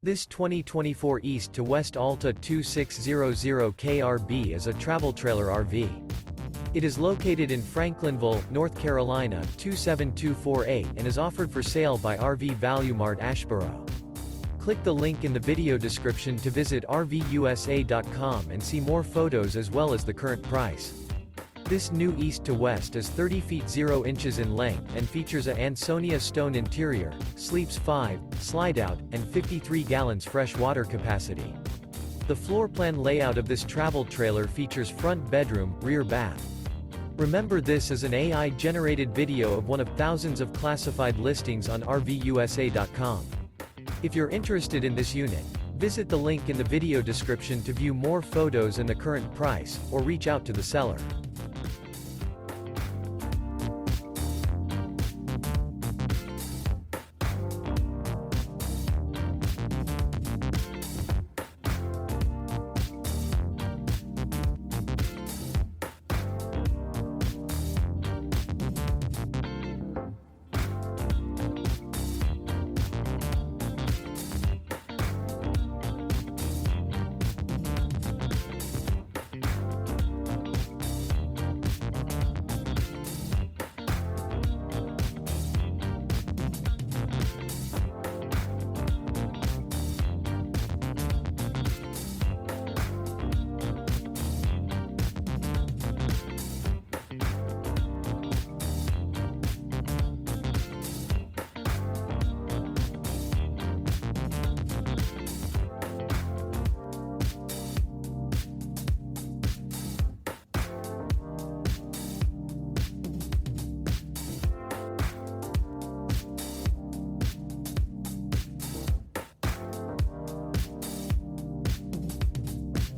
This 2024 East to West Alta 2600 KRB is a travel trailer RV. It is located in Franklinville, North Carolina 27248 and is offered for sale by RV Value Mart Asheboro. Click the link in the video description to visit RVUSA.com and see more photos as well as the current price. This new East to West is 30 feet 0 inches in length and features a Ansonia Stone interior, sleeps 5, Slideout, and 53 gallons fresh water capacity. The floor plan layout of this travel trailer features front bedroom, rear bath. Remember, this is an AI-generated video of one of thousands of classified listings on RVUSA.com. If you're interested in this unit, visit the link in the video description to view more photos and the current price, or reach out to the seller.